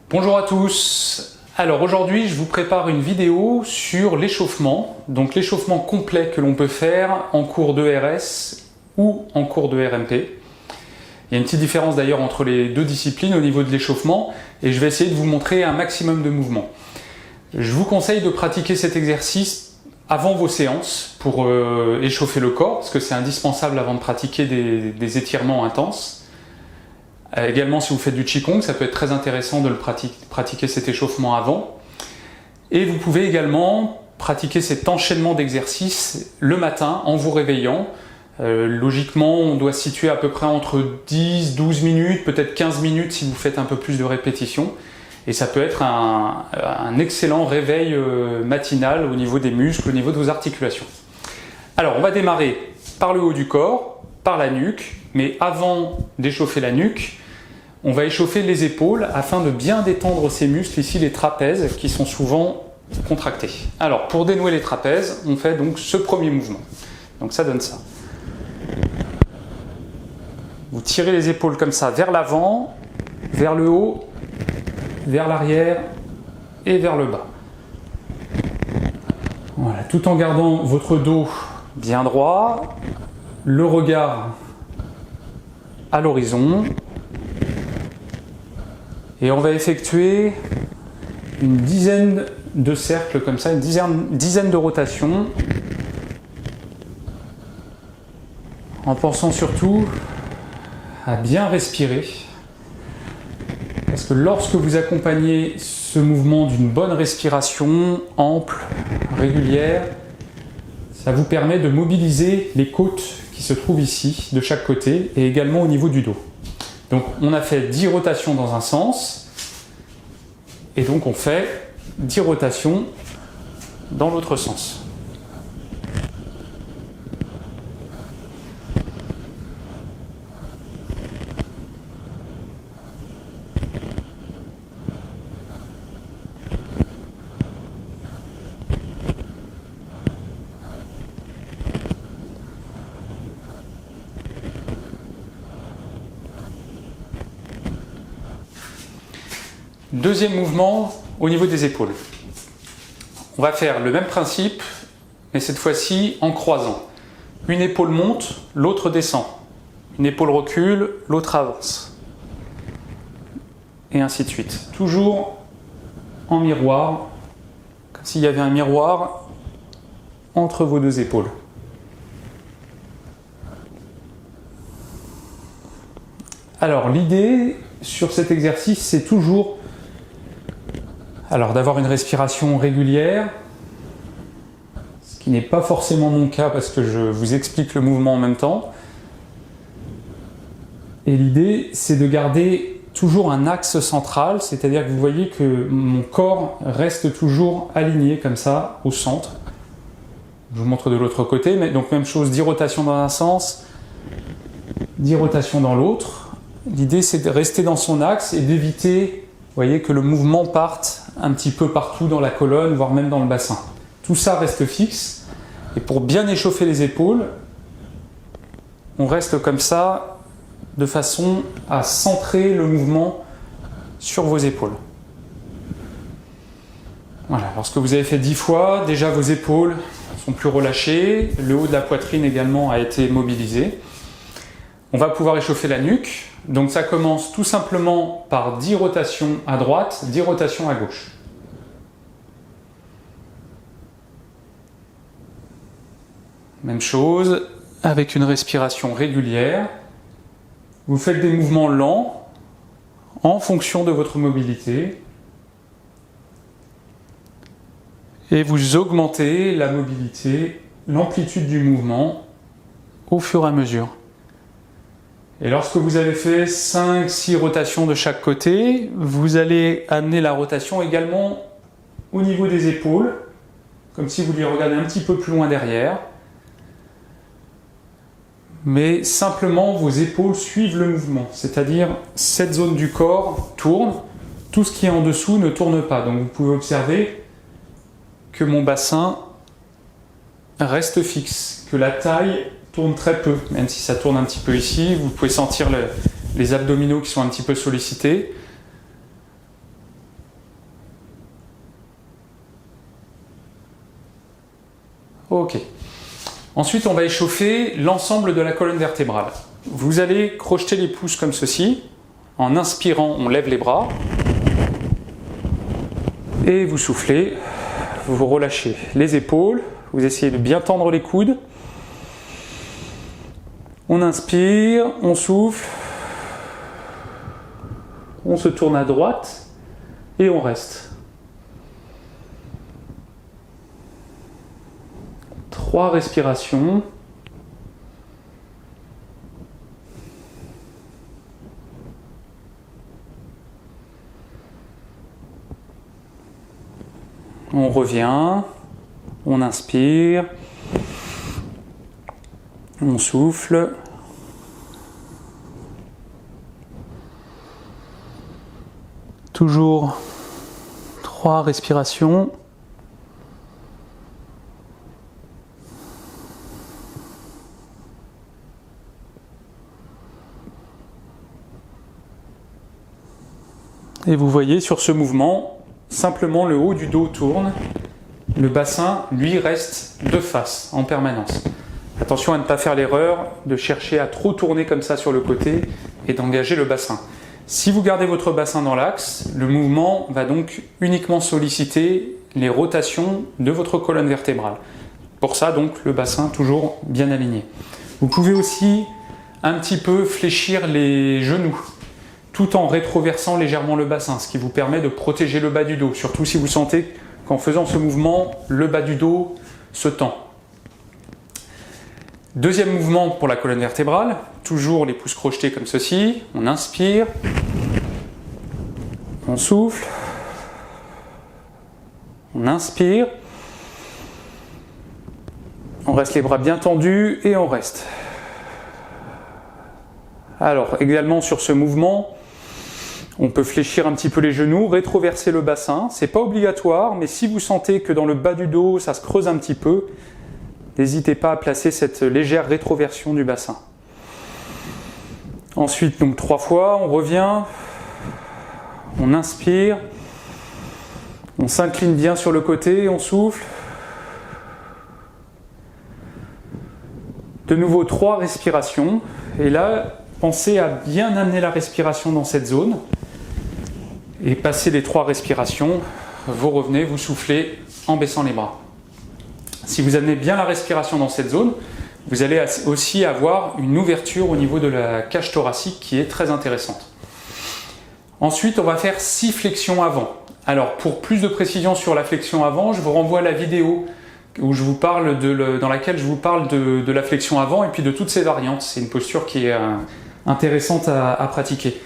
Bonjour à tous. Alors aujourd'hui, je vous prépare une vidéo sur l'échauffement, donc l'échauffement complet que l'on peut faire en cours de RS ou en cours de RMP. Il y a une petite différence d'ailleurs entre les deux disciplines au niveau de l'échauffement et je vais essayer de vous montrer un maximum de mouvements. Je vous conseille de pratiquer cet exercice avant vos séances pour échauffer le corps, parce que c'est indispensable avant de pratiquer des étirements intenses. Également, si vous faites du Qigong, ça peut être très intéressant de pratiquer cet échauffement avant. Et vous pouvez également pratiquer cet enchaînement d'exercices le matin en vous réveillant. Logiquement, on doit se situer à peu près entre 10-12 minutes, peut-être 15 minutes si vous faites un peu plus de répétitions. Et ça peut être un excellent réveil matinal au niveau des muscles, au niveau de vos articulations. Alors, on va démarrer par le haut du corps, par la nuque, mais avant d'échauffer la nuque, on va échauffer les épaules afin de bien détendre ces muscles, ici les trapèzes, qui sont souvent contractés. Alors, pour dénouer les trapèzes, on fait donc ce premier mouvement. Donc ça donne ça. Vous tirez les épaules comme ça vers l'avant, vers le haut, vers l'arrière et vers le bas. Voilà, tout en gardant votre dos bien droit, le regard à l'horizon. Et on va effectuer une dizaine de cercles comme ça, une dizaine de rotations, en pensant surtout à bien respirer. Parce que lorsque vous accompagnez ce mouvement d'une bonne respiration ample, régulière, ça vous permet de mobiliser les côtes qui se trouvent ici, de chaque côté, et également au niveau du dos. Donc on a fait 10 rotations dans un sens, et donc on fait 10 rotations dans l'autre sens. Deuxième mouvement au niveau des épaules. On va faire le même principe, mais cette fois-ci en croisant. Une épaule monte, l'autre descend. Une épaule recule, l'autre avance. Et ainsi de suite. Toujours en miroir, comme s'il y avait un miroir entre vos deux épaules. Alors l'idée sur cet exercice, c'est toujours d'avoir une respiration régulière, ce qui n'est pas forcément mon cas parce que je vous explique le mouvement en même temps. Et l'idée, c'est de garder toujours un axe central, c'est-à-dire que vous voyez que mon corps reste toujours aligné comme ça, au centre. Je vous montre de l'autre côté, mais donc même chose, 10 rotations dans un sens, 10 rotations dans l'autre. L'idée, c'est de rester dans son axe et d'éviter, vous voyez, que le mouvement parte un petit peu partout dans la colonne, voire même dans le bassin. Tout ça reste fixe. Et pour bien échauffer les épaules, on reste comme ça, de façon à centrer le mouvement sur vos épaules. Voilà, lorsque vous avez fait 10 fois, déjà vos épaules sont plus relâchées, le haut de la poitrine également a été mobilisé. On va pouvoir échauffer la nuque. Donc ça commence tout simplement par 10 rotations à droite, 10 rotations à gauche. Même chose, avec une respiration régulière. Vous faites des mouvements lents en fonction de votre mobilité. Et vous augmentez la mobilité, l'amplitude du mouvement au fur et à mesure. Et lorsque vous avez fait 5-6 rotations de chaque côté, vous allez amener la rotation également au niveau des épaules, comme si vous les regardez un petit peu plus loin derrière. Mais simplement, vos épaules suivent le mouvement, c'est-à-dire cette zone du corps tourne, tout ce qui est en dessous ne tourne pas. Donc vous pouvez observer que mon bassin reste fixe, que la taille tourne très peu, même si ça tourne un petit peu ici. Vous pouvez sentir les abdominaux qui sont un petit peu sollicités. Ok. Ensuite, on va échauffer l'ensemble de la colonne vertébrale. Vous allez crocheter les pouces comme ceci. En inspirant, on lève les bras. Et vous soufflez. Vous relâchez les épaules. Vous essayez de bien tendre les coudes. On inspire, on souffle. On se tourne à droite et on reste. 3 respirations. On revient, on inspire, on souffle. Toujours 3 respirations. Et vous voyez sur ce mouvement, simplement le haut du dos tourne, le bassin lui reste de face en permanence. Attention à ne pas faire l'erreur de chercher à trop tourner comme ça sur le côté et d'engager le bassin. Si vous gardez votre bassin dans l'axe, le mouvement va donc uniquement solliciter les rotations de votre colonne vertébrale. Pour ça donc le bassin toujours bien aligné. Vous pouvez aussi un petit peu fléchir les genoux, tout en rétroversant légèrement le bassin, ce qui vous permet de protéger le bas du dos, surtout si vous sentez qu'en faisant ce mouvement, le bas du dos se tend. Deuxième mouvement pour la colonne vertébrale, toujours les pouces crochetés comme ceci, on inspire, on souffle, on inspire, on reste les bras bien tendus et on reste. Alors également sur ce mouvement, on peut fléchir un petit peu les genoux, rétroverser le bassin. C'est pas obligatoire, mais si vous sentez que dans le bas du dos, ça se creuse un petit peu, n'hésitez pas à placer cette légère rétroversion du bassin. Ensuite, donc 3 fois, on revient, on inspire, on s'incline bien sur le côté, on souffle. De nouveau 3 respirations, et là, pensez à bien amener la respiration dans cette zone. Et passez les 3 respirations, vous revenez, vous soufflez en baissant les bras. Si vous amenez bien la respiration dans cette zone, vous allez aussi avoir une ouverture au niveau de la cage thoracique qui est très intéressante. Ensuite, on va faire 6 flexions avant. Alors, pour plus de précision sur la flexion avant, je vous renvoie à la vidéo où je vous parle dans laquelle je vous parle de la flexion avant et puis de toutes ses variantes. C'est une posture qui est intéressante à pratiquer.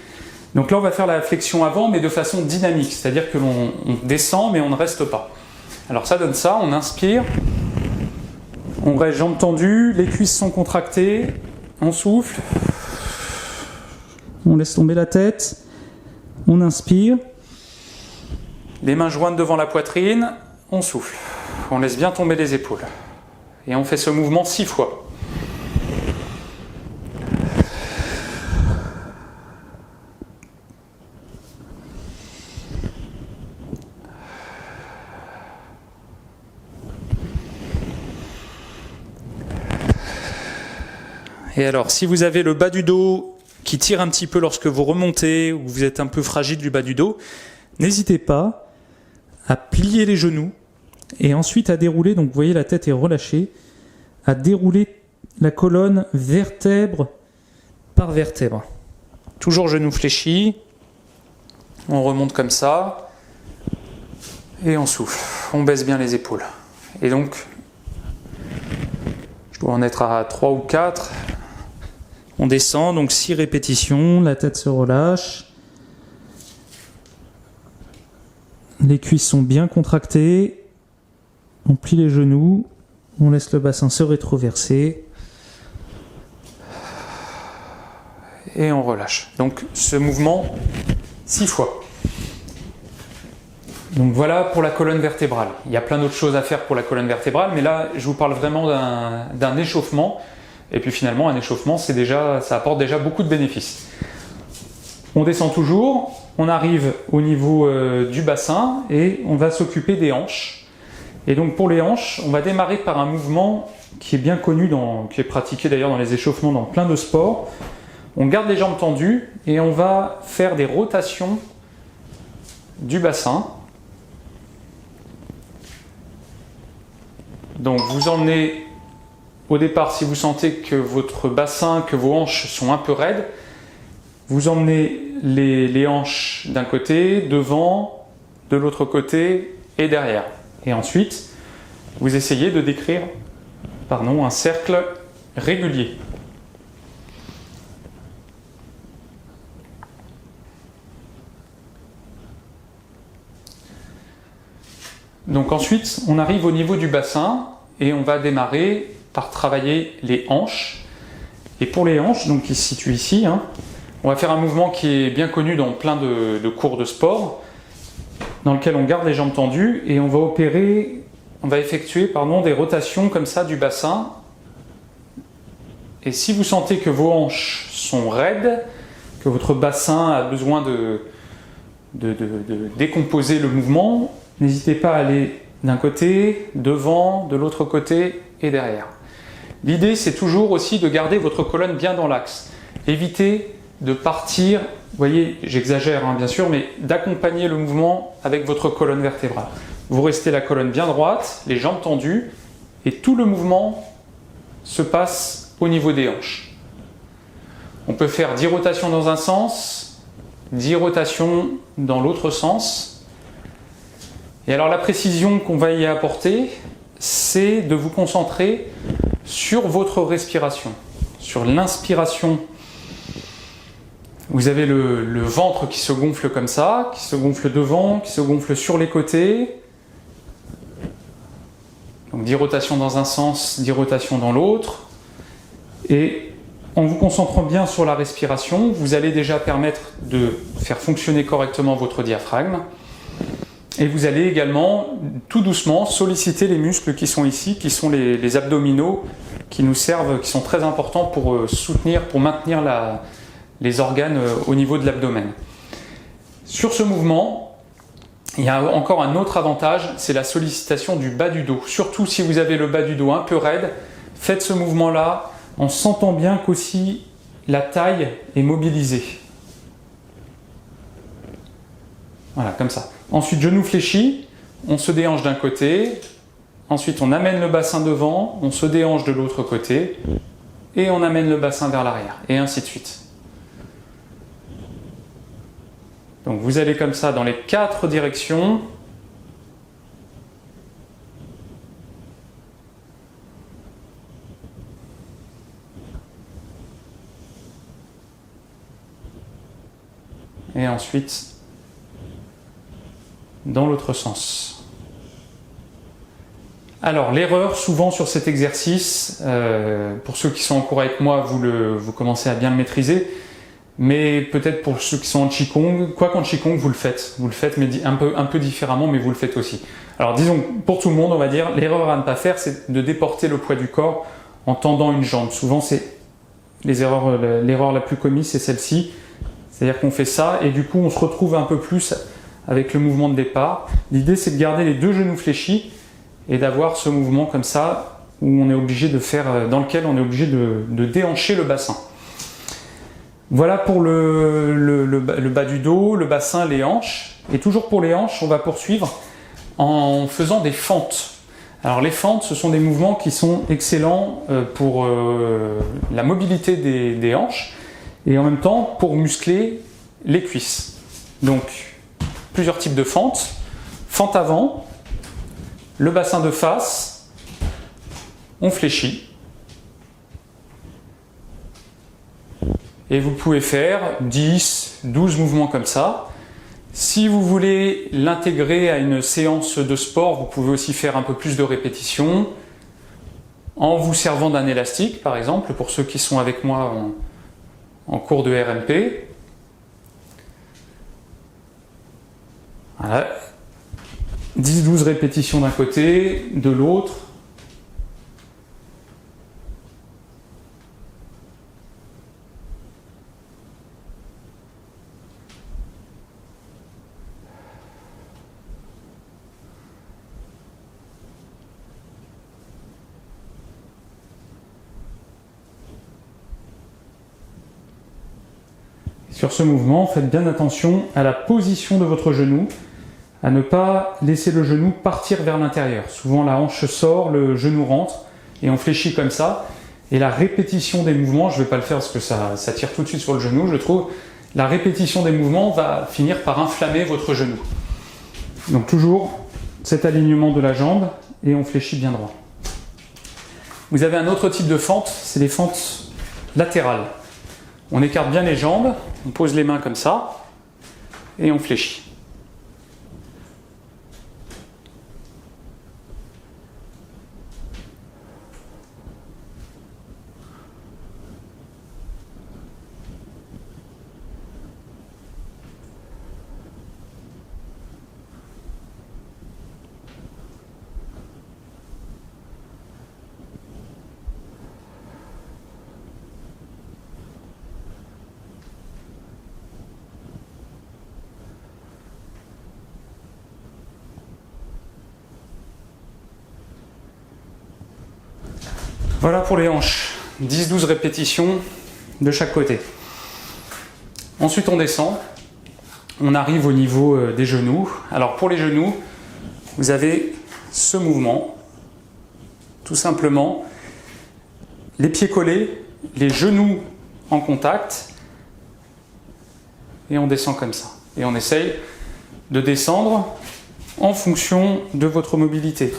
Donc là, on va faire la flexion avant, mais de façon dynamique, c'est-à-dire que l'on descend, mais on ne reste pas. Alors ça donne ça, on inspire, on reste jambes tendues, les cuisses sont contractées, on souffle, on laisse tomber la tête, on inspire, les mains jointes devant la poitrine, on souffle, on laisse bien tomber les épaules. Et on fait ce mouvement 6 fois. Et alors, si vous avez le bas du dos qui tire un petit peu lorsque vous remontez ou vous êtes un peu fragile du bas du dos, n'hésitez pas à plier les genoux et ensuite à dérouler, donc vous voyez la tête est relâchée, à dérouler la colonne vertèbre par vertèbre. Toujours genoux fléchis, on remonte comme ça et on souffle, on baisse bien les épaules. Et donc, je dois en être à 3 ou 4. On descend, donc 6 répétitions, la tête se relâche. Les cuisses sont bien contractées. On plie les genoux, on laisse le bassin se rétroverser. Et on relâche. Donc ce mouvement 6 fois. Donc voilà pour la colonne vertébrale. Il y a plein d'autres choses à faire pour la colonne vertébrale, mais là je vous parle vraiment d'un échauffement. Et puis finalement, un échauffement, ça apporte déjà beaucoup de bénéfices. On descend toujours, on arrive au niveau du bassin et on va s'occuper des hanches. Et donc pour les hanches, on va démarrer par un mouvement qui est bien connu, qui est pratiqué d'ailleurs dans les échauffements dans plein de sports. On garde les jambes tendues et on va faire des rotations du bassin. Donc vous emmenez au départ, si vous sentez que votre bassin, que vos hanches sont un peu raides, vous emmenez les hanches d'un côté, devant, de l'autre côté et derrière. Et ensuite, vous essayez de décrire un cercle régulier. Donc ensuite, on arrive au niveau du bassin et on va démarrer par travailler les hanches. Et pour les hanches, donc qui se situent ici, on va faire un mouvement qui est bien connu dans plein de cours de sport, dans lequel on garde les jambes tendues et on va effectuer des rotations comme ça du bassin. Et si vous sentez que vos hanches sont raides, que votre bassin a besoin de décomposer le mouvement, n'hésitez pas à aller d'un côté, devant, de l'autre côté et derrière. L'idée, c'est toujours aussi de garder votre colonne bien dans l'axe. Évitez de partir, vous voyez, j'exagère bien sûr, mais d'accompagner le mouvement avec votre colonne vertébrale. Vous restez la colonne bien droite, les jambes tendues, et tout le mouvement se passe au niveau des hanches. On peut faire 10 rotations dans un sens, 10 rotations dans l'autre sens. Et alors la précision qu'on va y apporter, c'est de vous concentrer sur votre respiration, sur l'inspiration. Vous avez le ventre qui se gonfle comme ça, qui se gonfle devant, qui se gonfle sur les côtés. Donc 10 rotations dans un sens, 10 rotations dans l'autre. Et en vous concentrant bien sur la respiration, vous allez déjà permettre de faire fonctionner correctement votre diaphragme. Et vous allez également, tout doucement, solliciter les muscles qui sont ici, qui sont les abdominaux, qui nous servent, qui sont très importants pour soutenir, pour maintenir les organes au niveau de l'abdomen. Sur ce mouvement, il y a encore un autre avantage, c'est la sollicitation du bas du dos. Surtout si vous avez le bas du dos un peu raide, faites ce mouvement-là en sentant bien qu'aussi la taille est mobilisée. Voilà, comme ça. Ensuite, genou fléchi, on se déhanche d'un côté, ensuite on amène le bassin devant, on se déhanche de l'autre côté, et on amène le bassin vers l'arrière, et ainsi de suite. Donc vous allez comme ça dans les 4 directions. Et ensuite dans l'autre sens. Alors l'erreur souvent sur cet exercice, pour ceux qui sont en cours avec moi, vous commencez à bien le maîtriser, mais peut-être pour ceux qui sont en Qigong, quoi qu'en Qigong vous le faites mais un peu différemment, mais vous le faites aussi. Alors disons, pour tout le monde on va dire, l'erreur à ne pas faire, c'est de déporter le poids du corps en tendant une jambe. Souvent c'est l'erreur la plus commune, c'est celle-ci, c'est-à-dire qu'on fait ça et du coup on se retrouve un peu plus avec le mouvement de départ. L'idée c'est de garder les 2 genoux fléchis et d'avoir ce mouvement comme ça où on est obligé de faire, dans lequel on est obligé de déhancher le bassin. Voilà pour le bas du dos, le bassin, les hanches. Et toujours pour les hanches, on va poursuivre en faisant des fentes. Alors les fentes, ce sont des mouvements qui sont excellents pour la mobilité des hanches et en même temps pour muscler les cuisses. Donc plusieurs types de fentes. Fente avant, le bassin de face, on fléchit. Et vous pouvez faire 10, 12 mouvements comme ça. Si vous voulez l'intégrer à une séance de sport, vous pouvez aussi faire un peu plus de répétitions en vous servant d'un élastique, par exemple, pour ceux qui sont avec moi en cours de RMP. Voilà. 10-12 répétitions d'un côté, de l'autre. Sur ce mouvement, faites bien attention à la position de votre genou, à ne pas laisser le genou partir vers l'intérieur. Souvent la hanche sort, le genou rentre et on fléchit comme ça. Et la répétition des mouvements, je ne vais pas le faire parce que ça tire tout de suite sur le genou, je trouve, la répétition des mouvements va finir par inflammer votre genou. Donc toujours cet alignement de la jambe et on fléchit bien droit. Vous avez un autre type de fente, c'est les fentes latérales. On écarte bien les jambes, on pose les mains comme ça et on fléchit. Voilà pour les hanches, 10-12 répétitions de chaque côté. Ensuite on descend, on arrive au niveau des genoux. Alors pour les genoux, vous avez ce mouvement, tout simplement, les pieds collés, les genoux en contact, et on descend comme ça. Et on essaye de descendre en fonction de votre mobilité.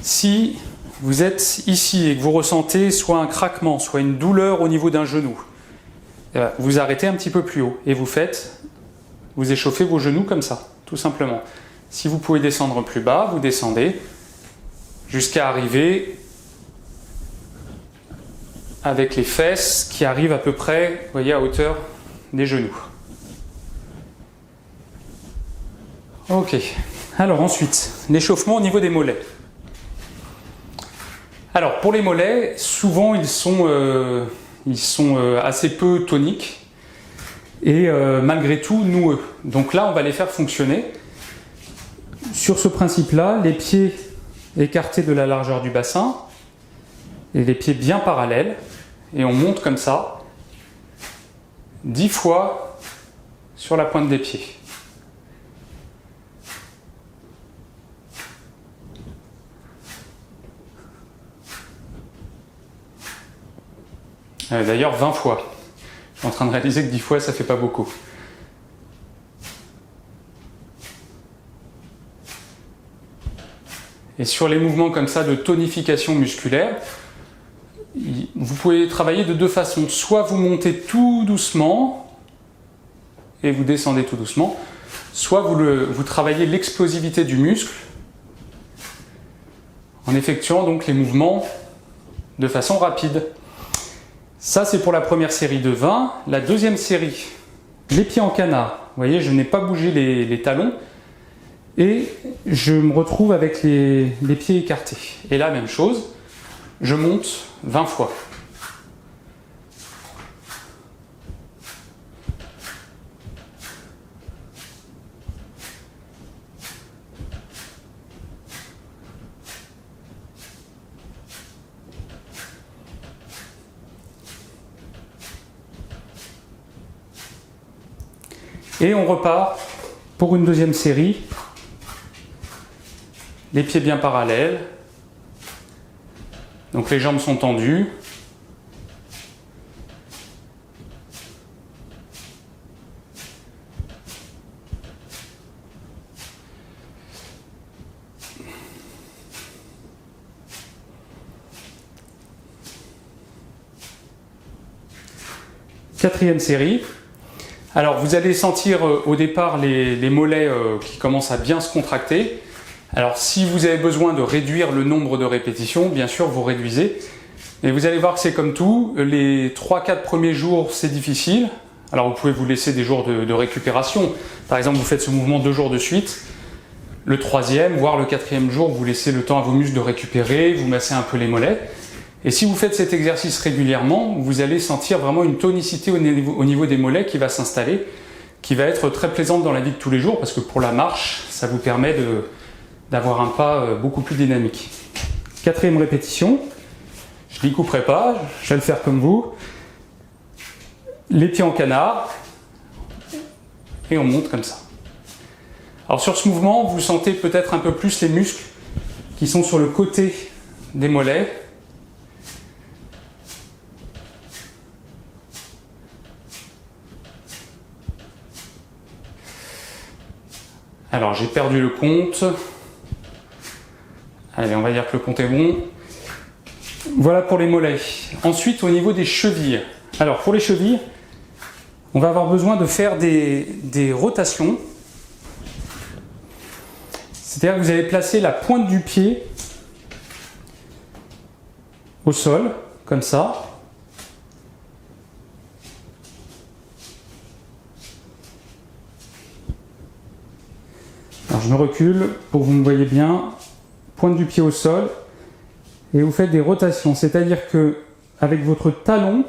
Si vous êtes ici et que vous ressentez soit un craquement, soit une douleur au niveau d'un genou, vous arrêtez un petit peu plus haut et vous échauffez vos genoux comme ça, tout simplement. Si vous pouvez descendre plus bas, vous descendez jusqu'à arriver avec les fesses qui arrivent à peu près, vous voyez, à hauteur des genoux. Ok, alors ensuite, l'échauffement au niveau des mollets. Alors pour les mollets, souvent ils sont assez peu toniques et malgré tout noueux. Donc là on va les faire fonctionner. Sur ce principe-là, les pieds écartés de la largeur du bassin et les pieds bien parallèles et on monte comme ça 10 fois sur la pointe des pieds. D'ailleurs 20 fois. Je suis en train de réaliser que 10 fois ça fait pas beaucoup. Et sur les mouvements comme ça de tonification musculaire, vous pouvez travailler de deux façons. Soit vous montez tout doucement et vous descendez tout doucement, soit vous travaillez l'explosivité du muscle en effectuant donc les mouvements de façon rapide. Ça, c'est pour la première série de 20. La deuxième série, les pieds en canard. Vous voyez, je n'ai pas bougé les talons et je me retrouve avec les pieds écartés. Et là, même chose, je monte 20 fois. Et on repart pour une deuxième série. Les pieds bien parallèles. Donc les jambes sont tendues. Quatrième série. Alors vous allez sentir au départ les mollets qui commencent à bien se contracter. Alors si vous avez besoin de réduire le nombre de répétitions, bien sûr vous réduisez. Et vous allez voir que c'est comme tout, les 3-4 premiers jours c'est difficile. Alors vous pouvez vous laisser des jours de récupération. Par exemple vous faites ce mouvement 2 jours de suite. Le 3e, voire le 4e jour, vous laissez le temps à vos muscles de récupérer, vous massez un peu les mollets. Et si vous faites cet exercice régulièrement, vous allez sentir vraiment une tonicité au niveau des mollets qui va s'installer, qui va être très plaisante dans la vie de tous les jours, parce que pour la marche, ça vous permet d'avoir un pas beaucoup plus dynamique. 4e répétition, je n'y couperai pas, je vais le faire comme vous. Les pieds en canard, et on monte comme ça. Alors sur ce mouvement, vous sentez peut-être un peu plus les muscles qui sont sur le côté des mollets. Alors j'ai perdu le compte. Allez, on va dire que le compte est bon. Voilà pour les mollets. Ensuite, au niveau des chevilles. Alors pour les chevilles, on va avoir besoin de faire des rotations. C'est-à-dire que vous allez placer la pointe du pied au sol, comme ça. Alors je me recule pour que vous me voyez bien. Pointe du pied au sol. Et vous faites des rotations. C'est-à-dire que avec votre talon,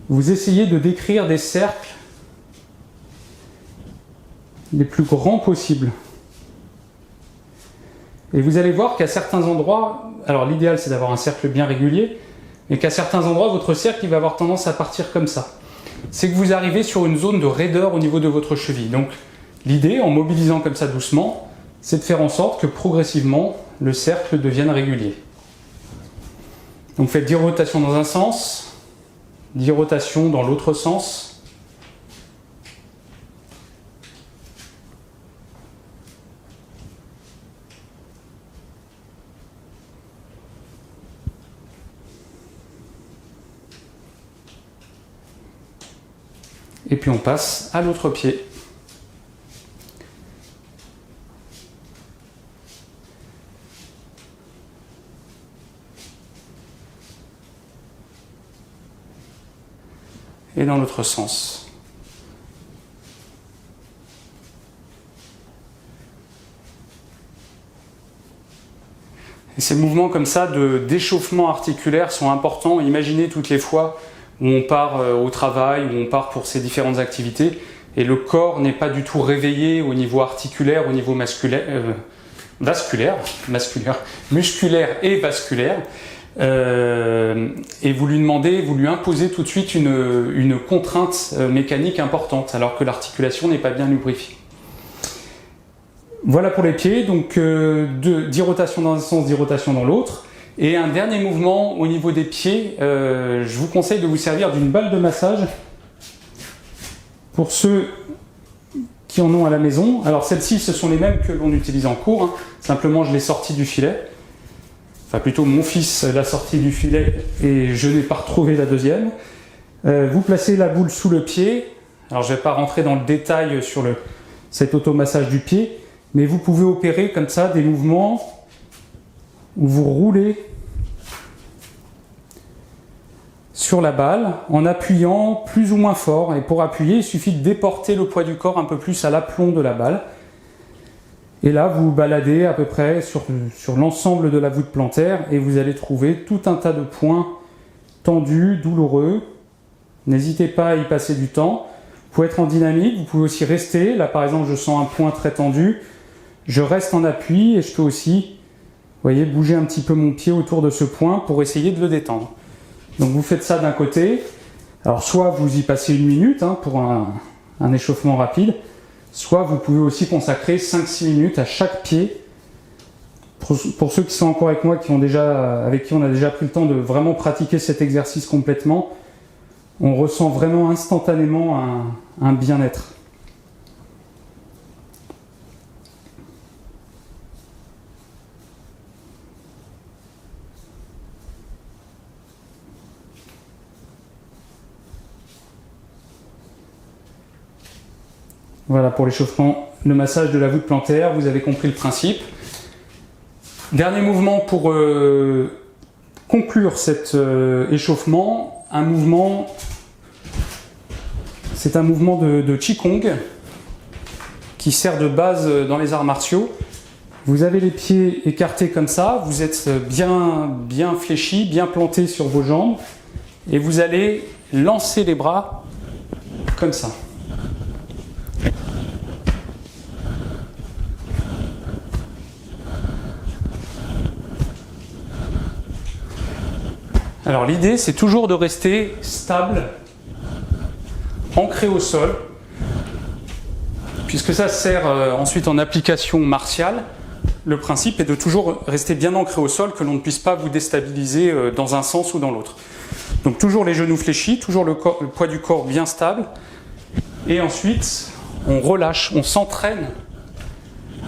vous essayez de décrire des cercles les plus grands possibles. Et vous allez voir qu'à certains endroits, alors l'idéal c'est d'avoir un cercle bien régulier, mais qu'à certains endroits, votre cercle il va avoir tendance à partir comme ça. C'est que vous arrivez sur une zone de raideur au niveau de votre cheville. Donc l'idée, en mobilisant comme ça doucement, c'est de faire en sorte que progressivement, le cercle devienne régulier. Donc faites 10 rotations dans un sens, 10 rotations dans l'autre sens. Et puis on passe à l'autre pied. Et dans l'autre sens. Et ces mouvements comme ça d'échauffement articulaire sont importants. Imaginez toutes les fois où on part au travail, où on part pour ces différentes activités, et le corps n'est pas du tout réveillé au niveau articulaire, au niveau musculaire et vasculaire. Et vous lui demandez, vous lui imposez tout de suite une contrainte mécanique importante, alors que l'articulation n'est pas bien lubrifiée. Voilà pour les pieds, donc 10 rotations dans un sens, 10 rotations dans l'autre. Et un dernier mouvement au niveau des pieds, je vous conseille de vous servir d'une balle de massage pour ceux qui en ont à la maison. Alors celles-ci, ce sont les mêmes que l'on utilise en cours, hein. Simplement je l'ai sorti du filet. Enfin plutôt mon fils l'a sorti du filet et je n'ai pas retrouvé la deuxième. Vous placez la boule sous le pied. Alors je ne vais pas rentrer dans le détail sur cet automassage du pied, mais vous pouvez opérer comme ça des mouvements où vous roulez sur la balle en appuyant plus ou moins fort. Et pour appuyer, il suffit de déporter le poids du corps un peu plus à l'aplomb de la balle. Et là, vous baladez à peu près sur l'ensemble de la voûte plantaire et vous allez trouver tout un tas de points tendus, douloureux. N'hésitez pas à y passer du temps. Vous pouvez être en dynamique, vous pouvez aussi rester. Là, par exemple, je sens un point très tendu. Je reste en appui et je peux aussi, vous voyez, bouger un petit peu mon pied autour de ce point pour essayer de le détendre. Donc vous faites ça d'un côté. Alors soit vous y passez 1 minute pour un échauffement rapide, soit vous pouvez aussi consacrer 5-6 minutes à chaque pied. Pour ceux qui sont encore avec moi, avec qui on a déjà pris le temps de vraiment pratiquer cet exercice complètement, on ressent vraiment instantanément un bien-être. Voilà pour l'échauffement, le massage de la voûte plantaire, vous avez compris le principe. Dernier mouvement pour conclure cet échauffement, c'est un mouvement de Qigong qui sert de base dans les arts martiaux. Vous avez les pieds écartés comme ça, vous êtes bien fléchis, bien plantés sur vos jambes et vous allez lancer les bras comme ça. Alors l'idée, c'est toujours de rester stable, ancré au sol. Puisque ça sert ensuite en application martiale, le principe est de toujours rester bien ancré au sol, que l'on ne puisse pas vous déstabiliser dans un sens ou dans l'autre. Donc toujours les genoux fléchis, toujours le poids du corps bien stable. Et ensuite, on relâche, on s'entraîne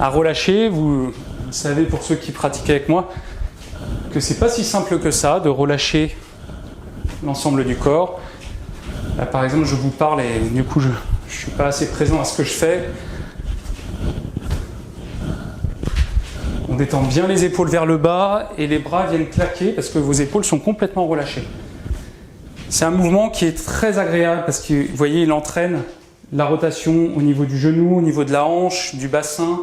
à relâcher. Vous savez, pour ceux qui pratiquent avec moi, que c'est pas si simple que ça de relâcher l'ensemble du corps. Là, par exemple, je vous parle et du coup, je suis pas assez présent à ce que je fais. On détend bien les épaules vers le bas et les bras viennent claquer parce que vos épaules sont complètement relâchées. C'est un mouvement qui est très agréable parce que, vous voyez, il entraîne la rotation au niveau du genou, au niveau de la hanche, du bassin,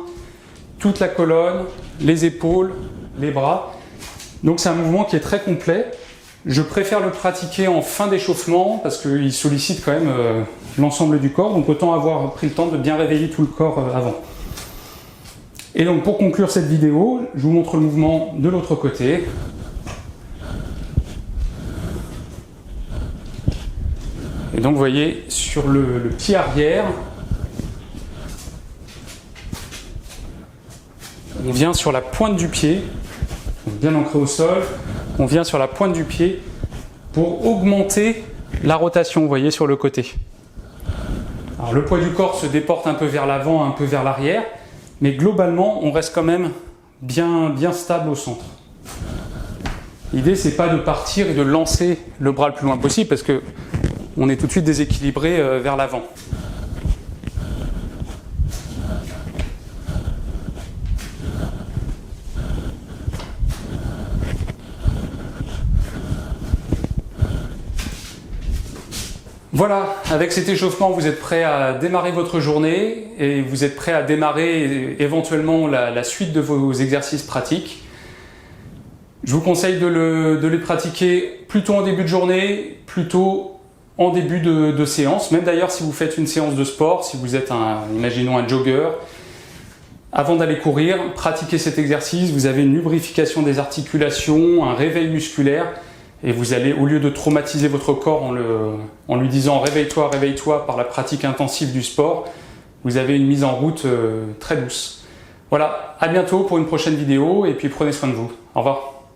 toute la colonne, les épaules, les bras. Donc c'est un mouvement qui est très complet. Je préfère le pratiquer en fin d'échauffement parce qu'il sollicite quand même l'ensemble du corps. Donc autant avoir pris le temps de bien réveiller tout le corps avant. Et donc pour conclure cette vidéo, je vous montre le mouvement de l'autre côté. Et donc vous voyez sur le pied arrière, on vient sur la pointe du pied, bien ancré au sol, on vient sur la pointe du pied pour augmenter la rotation, vous voyez, sur le côté. Alors le poids du corps se déporte un peu vers l'avant, un peu vers l'arrière, mais globalement, on reste quand même bien stable au centre. L'idée, c'est pas de partir et de lancer le bras le plus loin possible, parce que on est tout de suite déséquilibré vers l'avant. Voilà, avec cet échauffement, vous êtes prêt à démarrer votre journée et vous êtes prêt à démarrer éventuellement la suite de vos exercices pratiques. Je vous conseille de les pratiquer plutôt en début de journée, plutôt en début de séance. Même d'ailleurs si vous faites une séance de sport, si vous êtes imaginons un jogger, avant d'aller courir, pratiquez cet exercice. Vous avez une lubrification des articulations, un réveil musculaire. Et vous allez, au lieu de traumatiser votre corps en lui disant « réveille-toi, réveille-toi » par la pratique intensive du sport, vous avez une mise en route très douce. Voilà, à bientôt pour une prochaine vidéo et puis prenez soin de vous. Au revoir.